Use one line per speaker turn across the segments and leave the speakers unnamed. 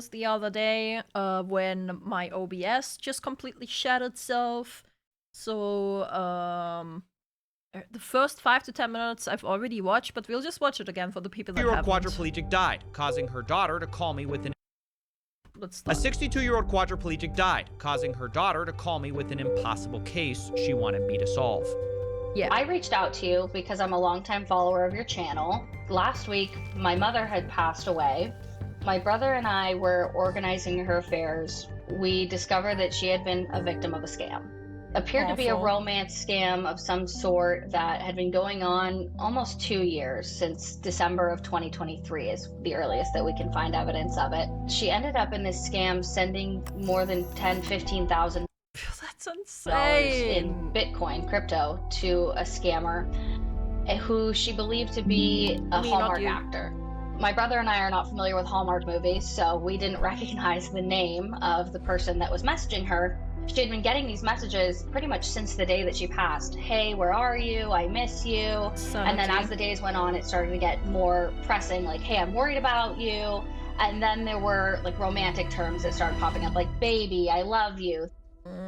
was the other day when my OBS just completely shat itself. So, the first 5 to 10 minutes I've already watched, but we'll just watch it again for the people that haven't.
A 62-year-old quadriplegic died, causing her daughter to call me with an...
Let's
A
start.
62-year-old quadriplegic died, causing her daughter to call me with an impossible case she wanted me to solve.
Yeah.
I reached out to you because I'm a longtime follower of your channel. Last week, my mother had passed away. My brother and I were organizing her affairs. We discovered that she had been a victim of a scam. Appeared to be a
Awful.
romance scam of some sort that had been going on almost 2 years, since December of 2023 is the earliest that we can find evidence of it. She ended up in this scam sending more than $10,000-15,000
That's
in
insane.
Bitcoin crypto to a scammer who she believed to be a
Me, not
Hallmark
you.
actor. My brother and I are not familiar with Hallmark movies, so we didn't recognize the name of the person that was messaging her. She had been getting these messages pretty much since the day that she passed. Hey, where are you? I miss you. And then as the days went on, it started to get more pressing, like, hey, I'm worried about you. And then there were like romantic terms that started popping up, like, baby, I love you.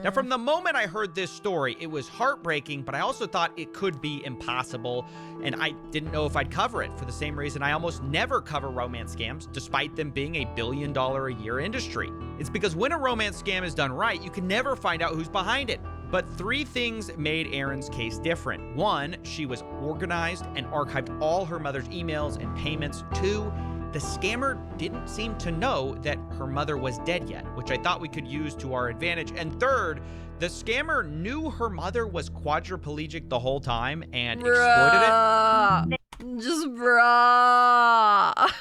Now, from the moment I heard this story, it was heartbreaking, but I also thought it could be impossible, and I didn't know if I'd cover it for the same reason I almost never cover romance scams, despite them being a billion-dollar-a-year industry. It's because when a romance scam is done right, you can never find out who's behind it. But 3 things made Erin's case different. 1, she was organized and archived all her mother's emails and payments. 2, the scammer didn't seem to know that her mother was dead yet, which I thought we could use to our advantage. And 3rd, the scammer knew her mother was quadriplegic the whole time and exploited it.
Just bruh.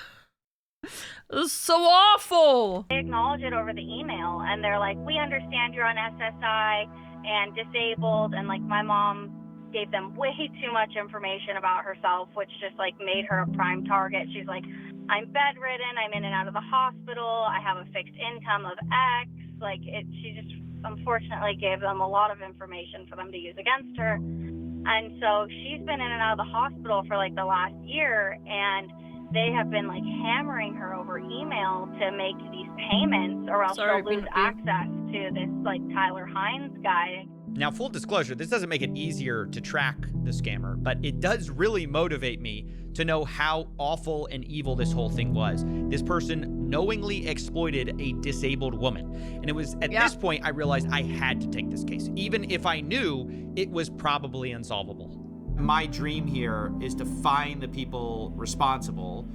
This is so awful.
They acknowledge it over the email, and they're like, we understand you're on SSI and disabled, and like my mom gave them way too much information about herself, which just like made her a prime target. She's like, I'm bedridden, I'm in and out of the hospital, I have a fixed income of X. Like, she just unfortunately gave them a lot of information for them to use against her. And so she's been in and out of the hospital for like the last year, and they have been like hammering her over email to make these payments, or else she'll lose access to this like Tyler Hines guy.
Now, full disclosure, this doesn't make it easier to track the scammer, but it does really motivate me to know how awful and evil this whole thing was. This person knowingly exploited a disabled woman. And it was at this point I realized I had to take this case, even if I knew it was probably unsolvable. My dream here is to find the people responsible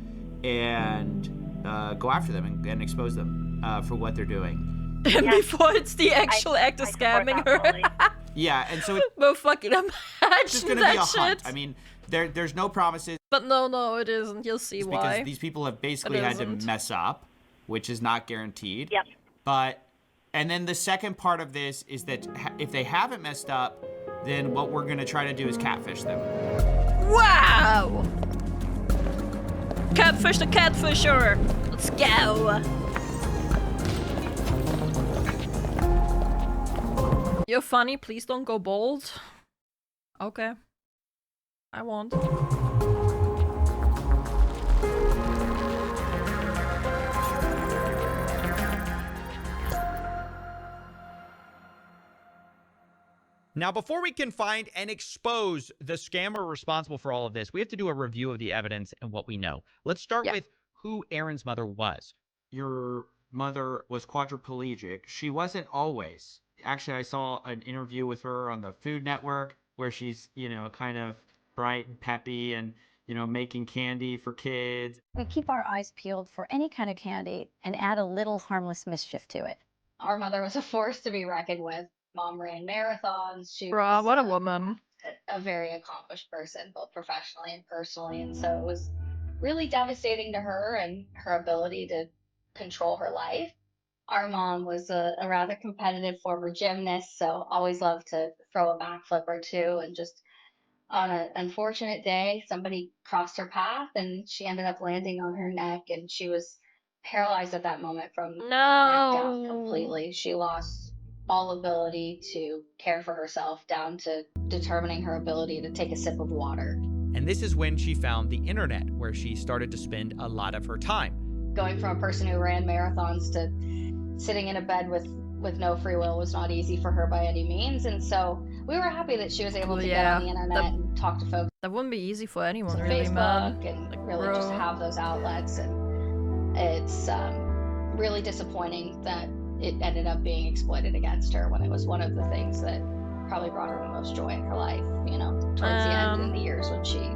and go after them and expose them for what they're doing.
And before it's the actual act of scamming her.
Yeah, and so
But fucking imagine
it's just gonna be a
that
hunt.
shit.
I mean, there's no promises.
But no, it isn't. You'll see
It's
why.
because these people have basically
It
had to
isn't.
mess up, which is not guaranteed.
Yep.
But, and then the second part of this is that if they haven't messed up, then what we're gonna try to do is catfish them.
Wow! Catfish the catfisher! Let's go! You're funny, please don't go bold. Okay. I won't.
Now, before we can find and expose the scammer responsible for all of this, we have to do a review of the evidence and what we know. Let's start with who Erin's mother was. Your mother was quadriplegic. She wasn't always. Actually, I saw an interview with her on the Food Network where she's, you know, kind of bright and peppy and, you know, making candy for kids.
We keep our eyes peeled for any kind of candy and add a little harmless mischief to it.
Our mother was a force to be reckoned with. Mom ran marathons. She
Bruh,
was
what a woman.
a very accomplished person, both professionally and personally. And so it was really devastating to her and her ability to control her life. Our mom was a rather competitive former gymnast, so always loved to throw a backflip or two. And just on an unfortunate day, somebody crossed her path and she ended up landing on her neck, and she was paralyzed at that moment from neck down completely. She lost all ability to care for herself, down to determining her ability to take a sip of water.
And this is when she found the internet, where she started to spend a lot of her time.
going from a person who ran marathons to sitting in a bed with no free will was not easy for her by any means. And so we were happy that she was able to get on the internet and talk to folks.
That wouldn't be easy for anyone,
on
really,
Facebook
man.
and really just have those outlets. And it's really disappointing that it ended up being exploited against her when it was one of the things that probably brought her the most joy in her life, you know, towards the end in the years when she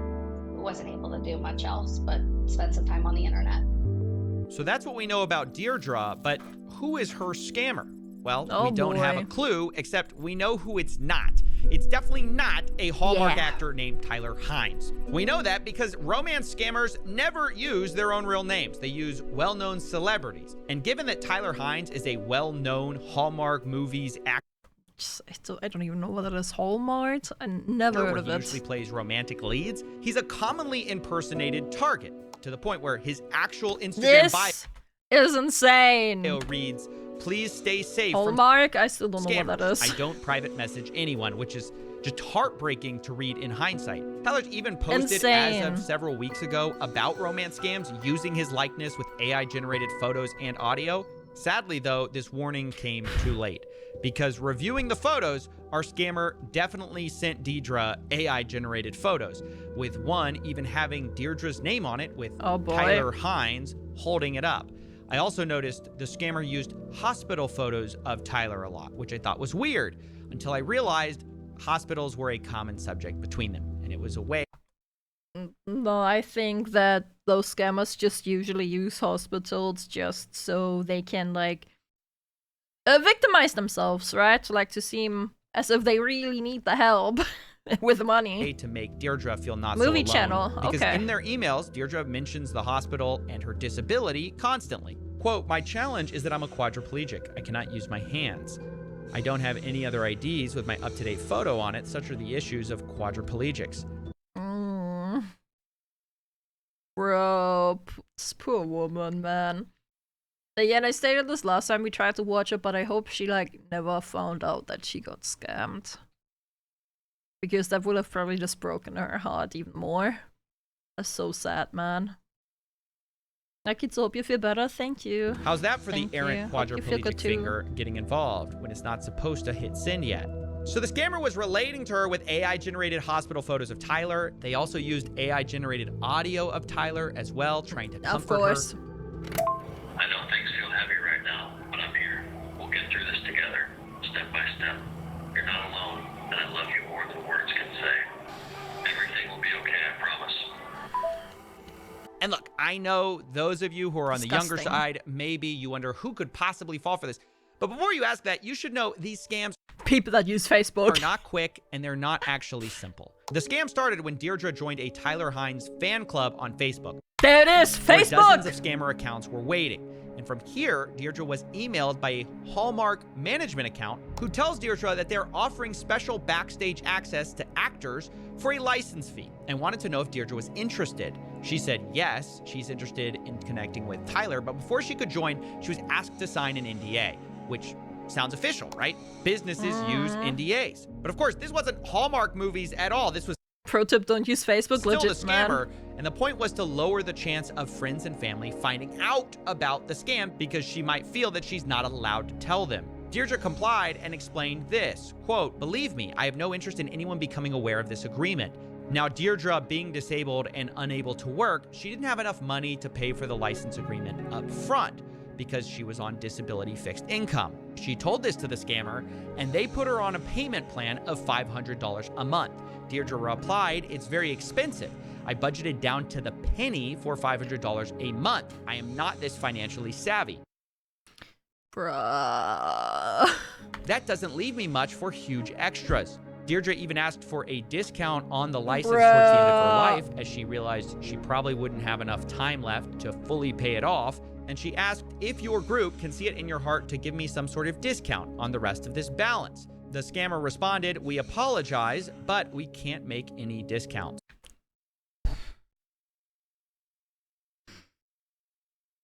wasn't able to do much else but spend some time on the internet.
So that's what we know about Deirdre, but who is her scammer? Well,
Oh,
we don't have a
boy.
clue, except we know who it's not. It's definitely not a Hallmark actor named Tyler Hines. We know that because romance scammers never use their own real names. They use well-known celebrities. And given that Tyler Hines is a well-known Hallmark movies actor,
I don't even know what it is. Hallmark? I never heard of
he
it.
usually plays romantic leads, he's a commonly impersonated target, to the point where his actual Instagram bio
This is insane.
reads, "Please stay safe from
Hallmark? I still don't know
scammers.
what that is.
I don't private message anyone," which is just heartbreaking to read in hindsight. Tyler's even posted
Insane.
as of several weeks ago about romance scams using his likeness with AI-generated photos and audio. Sadly, though, this warning came too late, because reviewing the photos, our scammer definitely sent Deirdre AI-generated photos, with one even having Deirdre's name on it with
Oh, boy.
Tyler Hines holding it up. I also noticed the scammer used hospital photos of Tyler a lot, which I thought was weird, until I realized hospitals were a common subject between them, and it was a way
No, I think that those scammers just usually use hospitals just so they can, like, victimize themselves, right? Like, to seem as if they really need the help with money.
to make Deirdre feel not
Movie
so alone.
channel,
Because
okay.
in their emails, Deirdre mentions the hospital and her disability constantly. Quote, "My challenge is that I'm a quadriplegic. I cannot use my hands. I don't have any other IDs with my up-to-date photo on it. Such are the issues of quadriplegics."
Bro, this poor woman, man. Yeah, I stated this last time we tried to watch it, but I hope she, like, never found out that she got scammed. Because that would have probably just broken her heart even more. That's so sad, man. Kids, hope you feel better. Thank you.
How's that for
Thank
the
you.
errant
Hope you feel good
quadriplegic
too.
finger getting involved when it's not supposed to hit send yet? So the scammer was relating to her with AI-generated hospital photos of Tyler. They also used AI-generated audio of Tyler as well, trying to comfort
Of course.
her.
I know things feel heavy right now, but I'm here. We'll get through this together, step by step. You're not alone, and I love you more than words can say. Everything will be okay, I promise.
And look, I know those of you who are on the younger
Disgusting.
side, maybe you wonder who could possibly fall for this. But before you ask that, you should know these scams
People that use
are
Facebook.
not quick, and they're not actually simple. The scam started when Deirdre joined a Tyler Hines fan club on Facebook,
There it is!
where dozens
Facebook!
of scammer accounts were waiting. And from here, Deirdre was emailed by a Hallmark management account who tells Deirdre that they're offering special backstage access to actors for a license fee, and wanted to know if Deirdre was interested. She said yes, she's interested in connecting with Tyler, but before she could join, she was asked to sign an NDA, which sounds official, right? Businesses use NDAs. But of course, this wasn't Hallmark movies at all. This was
Pro tip, don't use Facebook,
still
legit,
the
man.
scammer, and the point was to lower the chance of friends and family finding out about the scam because she might feel that she's not allowed to tell them. Deirdre complied and explained this, quote, "Believe me, I have no interest in anyone becoming aware of this agreement." Now, Deirdre being disabled and unable to work, she didn't have enough money to pay for the license agreement up front because she was on disability fixed income. She told this to the scammer, and they put her on a payment plan of $500 a month. Deirdre replied, "It's very expensive. I budgeted down to the penny for $500 a month. I am not this financially savvy.
Bruh.
That doesn't leave me much for huge extras." Deirdre even asked for a discount on the license towards the end of her life, as she realized she probably wouldn't have enough time left to fully pay it off. And she asked if your group can see it in your heart to give me some sort of discount on the rest of this balance. The scammer responded, "We apologize, but we can't make any discounts."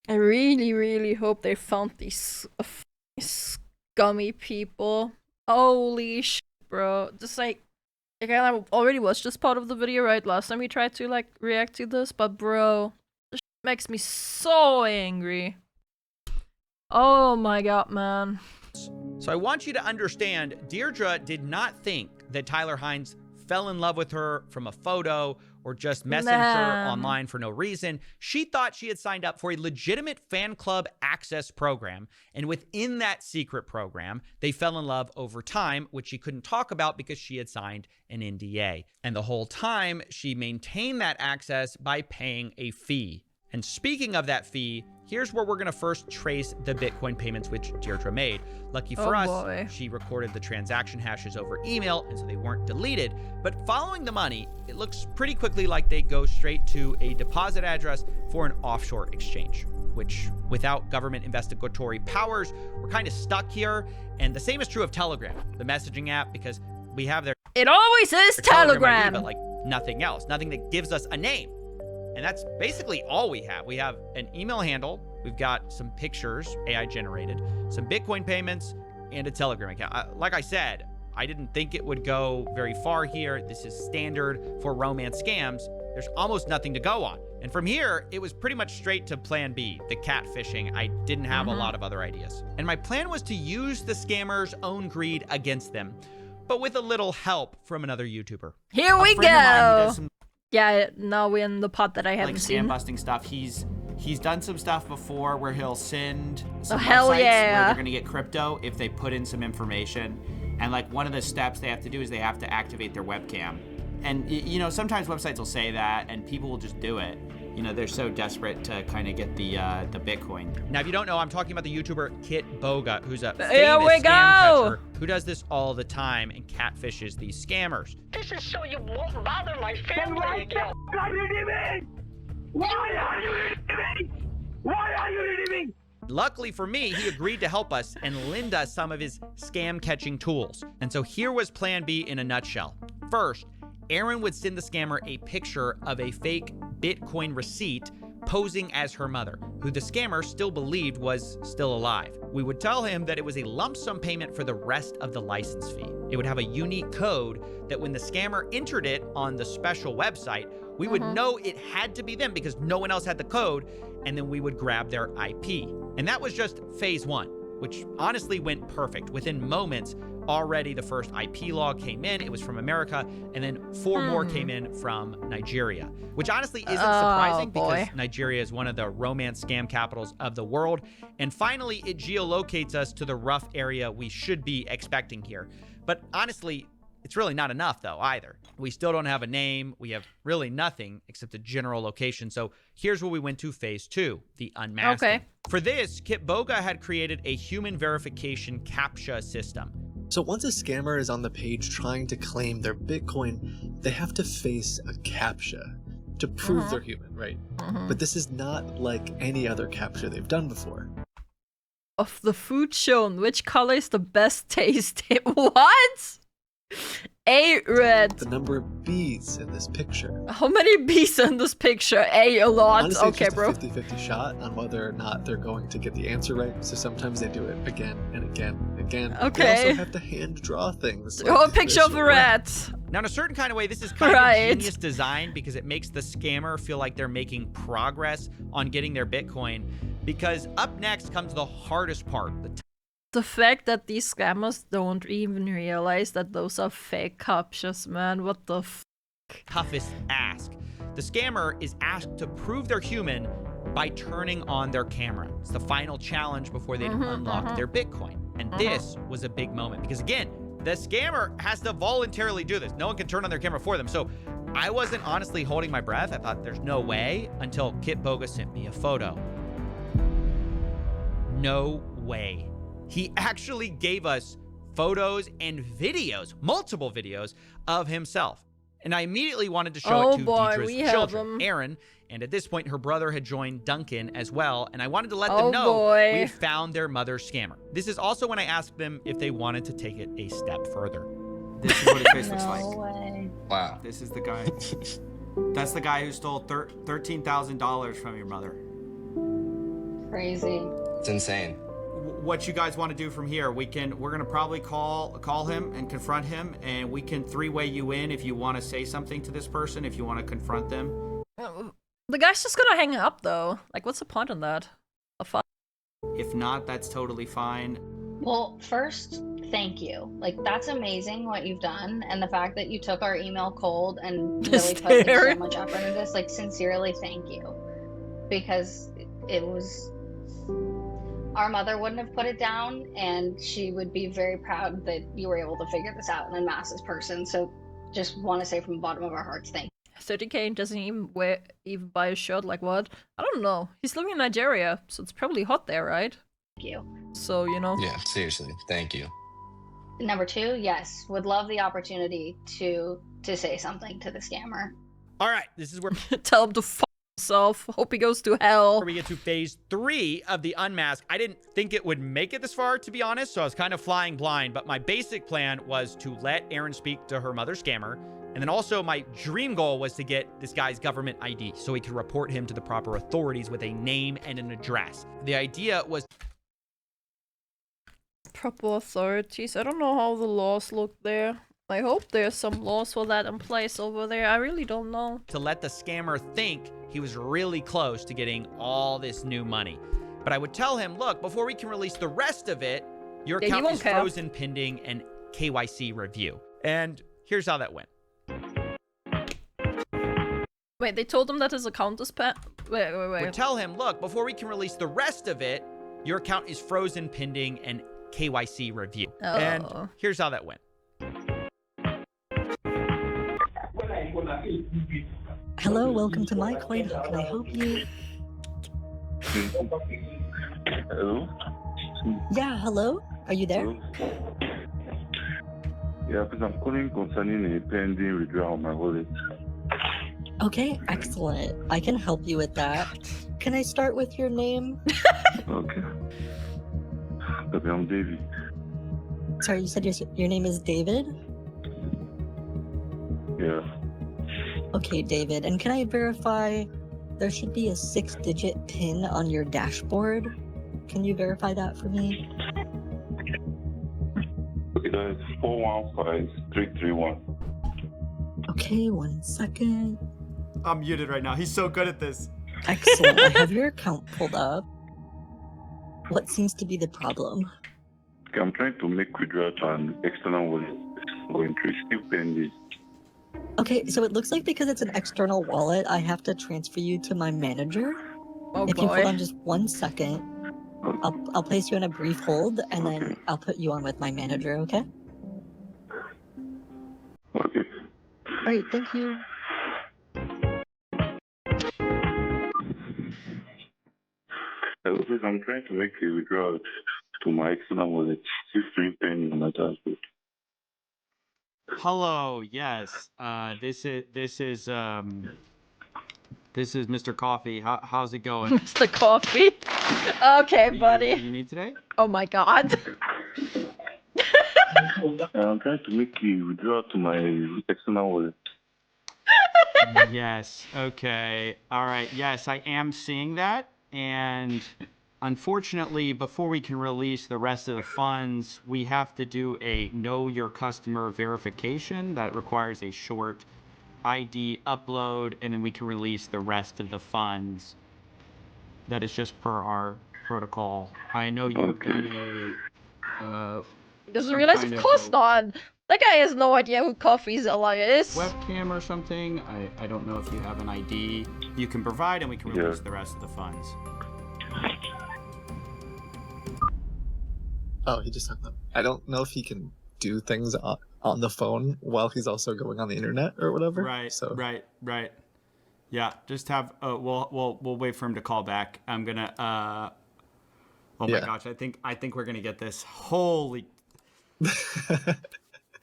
I really, really hope they found these scummy people. Holy shit, bro. Just like, again, I already watched this part of the video, right? Last time we tried to, like, react to this, but bro, this makes me so angry. Oh my god, man.
So I want you to understand, Deirdre did not think that Tyler Hines fell in love with her from a photo or just messaged her online for no reason. She thought she had signed up for a legitimate fan club access program, and within that secret program, they fell in love over time, which she couldn't talk about because she had signed an NDA. And the whole time, she maintained that access by paying a fee. And speaking of that fee, here's where we're going to first trace the Bitcoin payments which Deirdre made. Lucky for us, she recorded the transaction hashes over email, and so they weren't deleted. But following the money, it looks pretty quickly like they go straight to a deposit address for an offshore exchange, which without government investigatory powers, we're kind of stuck here. And the same is true of Telegram, the messaging app, because we have their...
It always is Telegram!
ID, but like nothing else, nothing that gives us a name. And that's basically all we have. We have an email handle, we've got some pictures, AI generated, some Bitcoin payments, and a Telegram account. Like I said, I didn't think it would go very far here. This is standard for romance scams. There's almost nothing to go on. And from here, it was pretty much straight to plan B, the catfishing. I didn't have a lot of other ideas. And my plan was to use the scammers' own greed against them, but with a little help from another YouTuber.
Here we go! Yeah, now we're in the part that I haven't seen.
Scam busting stuff. He's done some stuff before where he'll send some
hell
websites
yeah.
where they're gonna get crypto if they put in some information. And like one of the steps they have to do is they have to activate their webcam. And you know, sometimes websites will say that and people will just do it. You know, they're so desperate to kind of get the Bitcoin.
Now, if you don't know, I'm talking about the YouTuber Kitboga, who's a famous
Here we
scam
go.
catcher who does this all the time and catfishes these scammers.
This is so you won't bother my family again. Why are you leaving? Why are you leaving?
Luckily for me, he agreed to help us and lend us some of his scam catching tools. And so here was plan B in a nutshell. First, Aaron would send the scammer a picture of a fake Bitcoin receipt posing as her mother, who the scammer still believed was still alive. We would tell him that it was a lump sum payment for the rest of the license fee. It would have a unique code that when the scammer entered it on the special website, we would know it had to be them because no one else had the code, and then we would grab their IP. And that was just phase one, which honestly went perfect. Within moments, already the first IP log came in. It was from America, and then 4 more came in from Nigeria, which honestly isn't surprising because Nigeria is one of the romance scam capitals of the world. And finally, it geolocates us to the rough area we should be expecting here. But honestly, it's really not enough though either. We still don't have a name. We have really nothing except a general location. So here's where we went to phase 2, the unmasking.
Okay.
For this, Kitboga had created a human verification CAPTCHA system.
So once a scammer is on the page trying to claim their Bitcoin, they have to face a CAPTCHA to prove they're human, right? But this is not like any other CAPTCHA they've done before.
Of the food shown, which color is the best tasting? What? A, red.
The number of bees in this picture.
How many bees in this picture? A lot.
Honestly,
okay,
it's
bro.
just a 50-50 shot on whether or not they're going to get the answer right. So sometimes they do it again and again and again.
Okay.
They also have to hand draw things.
Oh, a picture of a rat.
Now, in a certain kind of way, this is kind of genius design because it makes the scammer feel like they're making progress on getting their Bitcoin. Because up next comes the hardest part.
The fact that these scammers don't even realize that those are fake CAPTCHAs, man. What the f***?
Toughest ask. The scammer is asked to prove they're human by turning on their camera. It's the final challenge before they'd unlock their Bitcoin. And this was a big moment because, again, the scammer has to voluntarily do this. No one can turn on their camera for them. So I wasn't honestly holding my breath. I thought there's no way until Kitboga sent me a photo. No way. He actually gave us photos and videos, multiple videos of himself. And I immediately wanted to show it to Deirdre's children, Aaron. And at this point, her brother had joined Duncan as well. And I wanted to let them know we had found their mother's scammer. This is also when I asked them if they wanted to take it a step further.
This is what his face looks like.
Way.
Wow.
This is the guy. That's the guy who stole $13,000 from your mother.
Crazy.
It's insane.
What you guys want to do from here? We're gonna probably call him and confront him, and we can 3-way you in if you want to say something to this person, if you want to confront them.
The guy's just gonna hang up though. Like, what's the point in that?
If not, that's totally fine.
Well, first, thank you. Like, that's amazing what you've done, and the fact that you took our email cold and really put like, so much effort into this. Like, sincerely, thank you, because it was. Our mother wouldn't have put it down, and she would be very proud that you were able to figure this out and unmask this person. So, just want to say from the bottom of our hearts, thank you.
30k and doesn't even buy a shirt. Like what? I don't know. He's living in Nigeria, so it's probably hot there, right?
Thank you.
So, you know.
Yeah, seriously, thank you.
Number 2, yes, would love the opportunity to say something to the scammer.
All right, this is where
tell him to f himself. Hope he goes to hell.
Where we get to phase 3 of the unmask. I didn't think it would make it this far, to be honest, so I was kind of flying blind, but my basic plan was to let Aaron speak to her mother scammer, and then also my dream goal was to get this guy's government ID so we could report him to the proper authorities with a name and an address. The idea was
proper authorities. I don't know how the laws look there. I hope there's some laws for that in place over there. I really don't know.
To let the scammer think he was really close to getting all this new money. But I would tell him, look, before we can release the rest of it, your account is frozen pending an KYC review. And here's how that went.
Wait, they told him that his account is Wait.
Would tell him, look, before we can release the rest of it, your account is frozen pending an KYC review.
Oh.
And here's how that went.
Hello, welcome to my coin. How can I help you?
Hello?
Yeah, hello? Are you there?
Hello? Yeah, because I'm calling concerning a pending withdrawal on my wallet.
Okay, excellent. I can help you with that. Can I start with your name?
Okay. Okay, I'm David.
Sorry, you said your name is David?
Yeah.
Okay, David. And can I verify there should be a 6-digit PIN on your dashboard? Can you verify that for me?
Okay, that is 415331.
Okay, 1 second.
I'm muted right now. He's so good at this.
Excellent. I have your account pulled up. What seems to be the problem?
Okay, I'm trying to make withdrawal to an external wallet. Going through still pending.
Okay, so it looks like because it's an external wallet, I have to transfer you to my manager.
Oh,
if
boy.
you hold on just 1 second, I'll place you on a brief hold, and then I'll put you on with my manager, okay?
Okay.
Alright, thank you.
Hello, please, I'm trying to make a withdrawal to my external wallet. Still pending on my dashboard.
Hello, yes. This is Mr. Coffee. How's it going?
Mr. Coffee. Okay, buddy.
You need today?
Oh my god.
I'm trying to make a withdrawal to my external wallet.
Yes. Okay. All right. Yes, I am seeing that. And unfortunately, before we can release the rest of the funds, we have to do a know your customer verification that requires a short ID upload, and then we can release the rest of the funds. That is just per our protocol. I know you've done a
He doesn't realize, of course not. That guy has no idea who Coffeezilla is.
webcam or something. I don't know if you have an ID you can provide, and we can release the rest of the funds.
Oh, he just hung up. I don't know if he can do things on the phone while he's also going on the internet or whatever.
Right.
So
Right. Yeah. Just have. We'll wait for him to call back. I'm gonna. Oh my gosh. I think we're gonna get this. Holy.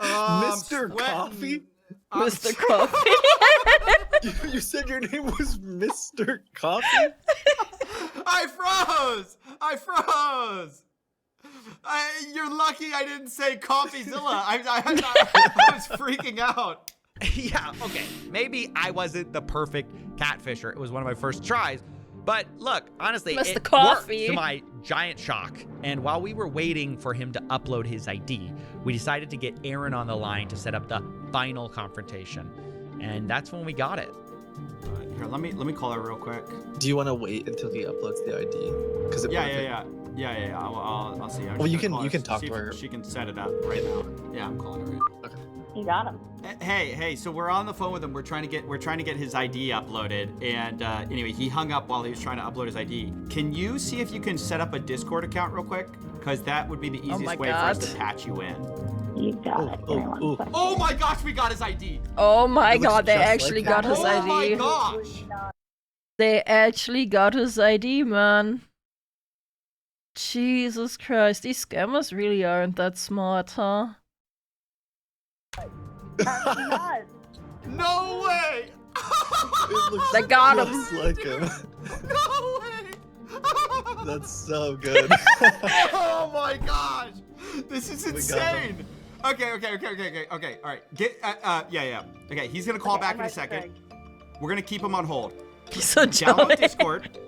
Mr. Coffee?
Mr. Coffee.
You said your name was Mr. Coffee?
I froze. You're lucky I didn't say Coffeezilla. I was freaking out.
Yeah, okay. Maybe I wasn't the perfect catfisher. It was one of my first tries. But look, honestly,
Mr.
it
Coffee.
worked to my giant shock. And while we were waiting for him to upload his ID, we decided to get Aaron on the line to set up the final confrontation. And that's when we got it.
her. Let me call her real quick.
Do you want to wait until he uploads the ID? Because
Yeah. I'll see.
Well, you can talk
see
to her.
if she can set it up right now. Yeah, I'm calling her. Right.
Okay.
You got him.
Hey, so we're on the phone with him. We're trying to get his ID uploaded, and anyway, he hung up while he was trying to upload his ID. Can you see if you can set up a Discord account real quick? Because that would be the easiest way for us to patch you in.
You got it. Give me 1 second.
Oh my gosh, we got his ID.
Oh my
It looks
god, they
just
actually
like
got
him.
his
Oh
ID.
my gosh.
They actually got his ID, man. Jesus Christ, these scammers really aren't that smart, huh?
No way.
They got him.
Looks like him.
No way.
That's so good.
Oh my gosh. This is
We got
insane. Okay. All right. Yeah. Okay, he's gonna call back in a second. We're gonna keep him on hold.
He's so
Download
jelly.
Discord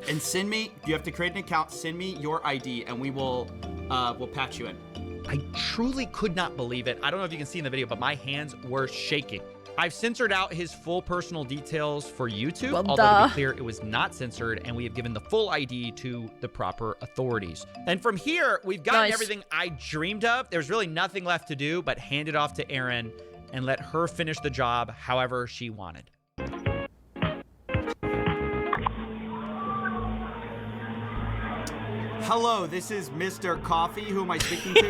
and send me. You have to create an account. Send me your ID, and we'll patch you in.
I truly could not believe it. I don't know if you can see in the video, but my hands were shaking. I've censored out his full personal details for YouTube,
Well,
although to
duh.
be clear, it was not censored, and we have given the full ID to the proper authorities. And from here, we've gotten
Nice.
everything I dreamed of. There's really nothing left to do but hand it off to Erin and let her finish the job however she wanted.
Hello, this is Mr. Coffee. Who am I speaking to?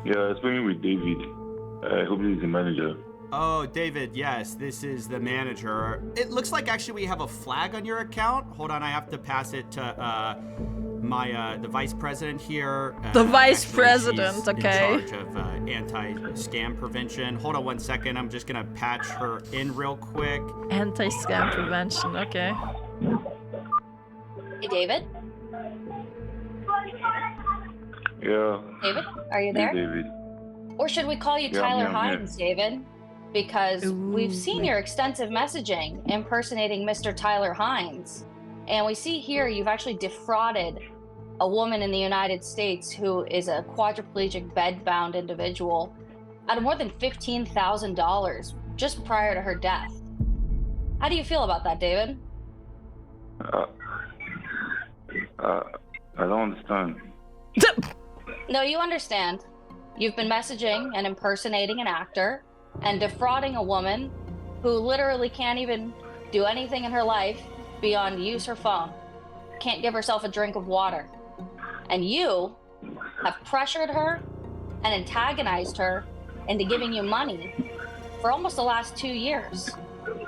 Yeah, I was speaking with David. I hope he's the manager.
Oh, David, yes, this is the manager. It looks like actually we have a flag on your account. Hold on, I have to pass it to the vice president here.
The vice
Actually,
president,
she's
okay.
in charge of anti-scam prevention. Hold on 1 second. I'm just gonna patch her in real quick.
Anti-scam prevention, okay.
Hey, David?
Yeah.
David, are you
Hey,
there?
David.
Or should we call you
Yeah,
Tyler
I'm here.
Hines, David? Because we've seen your extensive messaging impersonating Mr. Tyler Hines. And we see here you've actually defrauded a woman in the United States who is a quadriplegic bed-bound individual out of more than $15,000 just prior to her death. How do you feel about that, David?
I don't understand.
No, you understand. You've been messaging and impersonating an actor and defrauding a woman who literally can't even do anything in her life beyond use her phone, can't give herself a drink of water. And you have pressured her and antagonized her into giving you money for almost the last 2 years.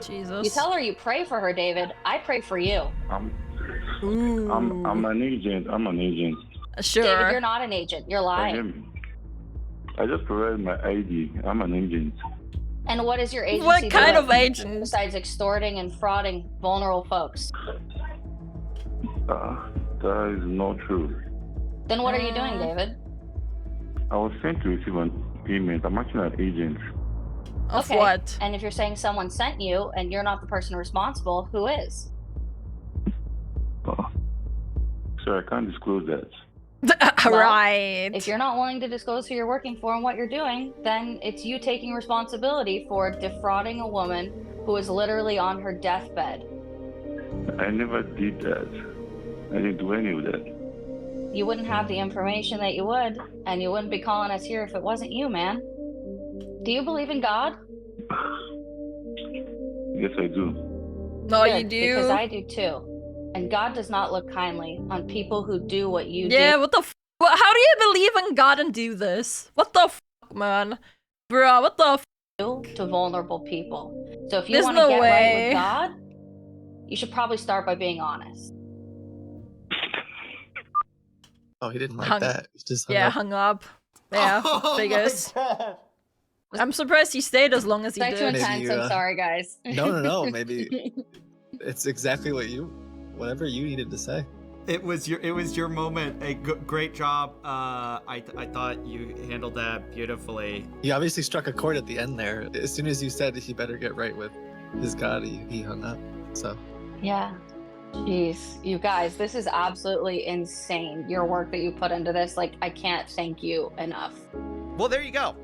Jesus.
You tell her you pray for her, David. I pray for you.
I'm an agent. I'm an agent.
Sure.
David, you're not an agent. You're lying.
I just provided my ID. I'm an agent.
And what is your agency
What kind
doing
of agent?
besides extorting and frauding vulnerable folks?
That is not true.
Then what are you doing, David?
I was sent to receive an payment. I'm actually an agent.
Of
Okay.
what?
And if you're saying someone sent you and you're not the person responsible, who is?
Sir, I can't disclose that.
Well,
Right.
If you're not willing to disclose who you're working for and what you're doing, then it's you taking responsibility for defrauding a woman who is literally on her deathbed.
I never did that. I didn't do any of that.
You wouldn't have the information that you would, and you wouldn't be calling us here if it wasn't you, man. Do you believe in God?
Yes, I do.
No, you
Good,
do.
Because I do too. And God does not look kindly on people who do what you
Yeah,
do.
what the how do you believe in God and do this? What the man? Bruh, what the
To vulnerable people. So if you
There's
want to
no
get right
way.
with God, you should probably start by being honest.
Oh, he didn't like
Hung-
that. He just
hung up. Yeah,
Oh
figures. I'm surprised he stayed as long as he
Back to
did.
Maybe,
intense, I'm sorry, guys.
No. Maybe it's exactly whatever you needed to say.
It was your moment. A great job. I thought you handled that beautifully.
He obviously struck a chord at the end there. As soon as you said he better get right with his God, he hung up. So
Yeah. Jeez, you guys, this is absolutely insane. Your work that you put into this, like, I can't thank you enough.
Well, there you go.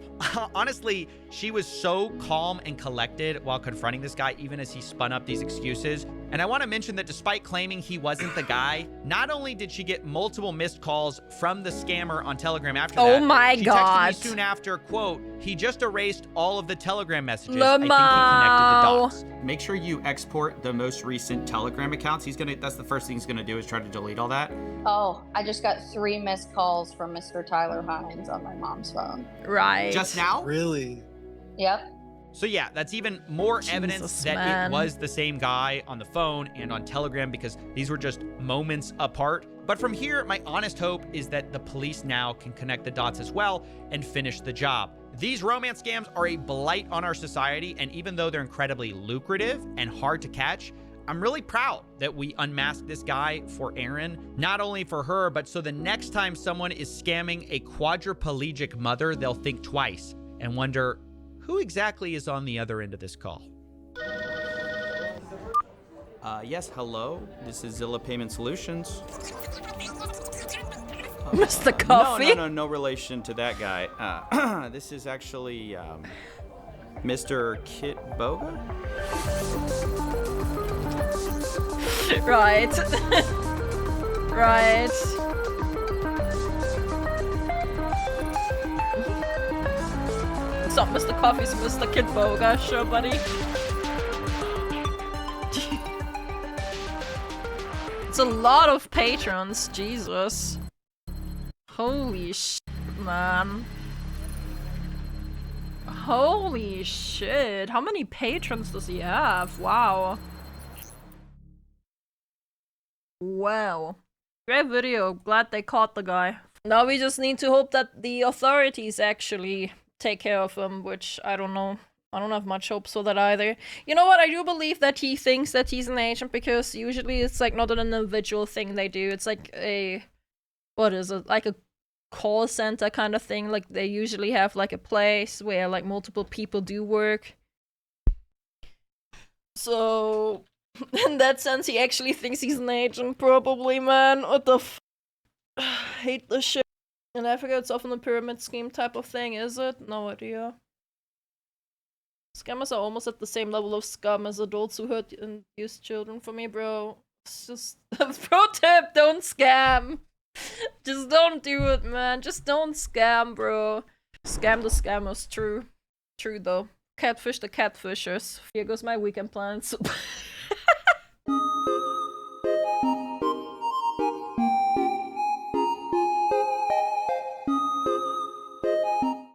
Honestly, she was so calm and collected while confronting this guy, even as he spun up these excuses. And I want to mention that despite claiming he wasn't the guy, not only did she get multiple missed calls from the scammer on Telegram after that,
Oh my
she
God.
texted me soon after, quote, he just erased all of the Telegram messages.
Lamau.
I think he connected the dots.
Make sure you export the most recent Telegram accounts. That's the first thing he's gonna do is try to delete all that.
Oh, I just got 3 missed calls from Mr. Tyler Hines on my mom's phone.
Right.
Just now?
Really?
Yep.
So yeah, that's even more evidence
Jesus,
that
man.
it was the same guy on the phone and on Telegram, because these were just moments apart. But from here, my honest hope is that the police now can connect the dots as well and finish the job. These romance scams are a blight on our society, and even though they're incredibly lucrative and hard to catch, I'm really proud that we unmasked this guy for Erin, not only for her, but so the next time someone is scamming a quadriplegic mother, they'll think twice and wonder, who exactly is on the other end of this call?
Yes, hello. This is Zilla Payment Solutions.
Mr. Coffee?
No relation to that guy. This is actually Mr. Kit Boga?
Right. Right. It's not Mr. Coffee's Mr. Kid Boga, sure, buddy. It's a lot of patrons, Jesus. Holy shit, man. Holy shit. How many patrons does he have? Wow. Wow. Great video. Glad they caught the guy. Now we just need to hope that the authorities actually take care of him, which I don't know. I don't have much hopes for that either. You know what? I do believe that he thinks that he's an agent, because usually it's like not an individual thing they do. It's like a... what is it? Like a call center kind of thing. Like they usually have like a place where like multiple people do work. So... in that sense, he actually thinks he's an agent, probably, man. What the f... hate this shit. And I forget, it's often a pyramid scheme type of thing, is it? No idea. Scammers are almost at the same level of scum as adults who hurt and use children. For me, bro, it's just... pro tip, don't scam! Just don't do it, man. Just don't scam, bro. Scam the scammers, true. True, though. Catfish the catfishers. Here goes my weekend plans.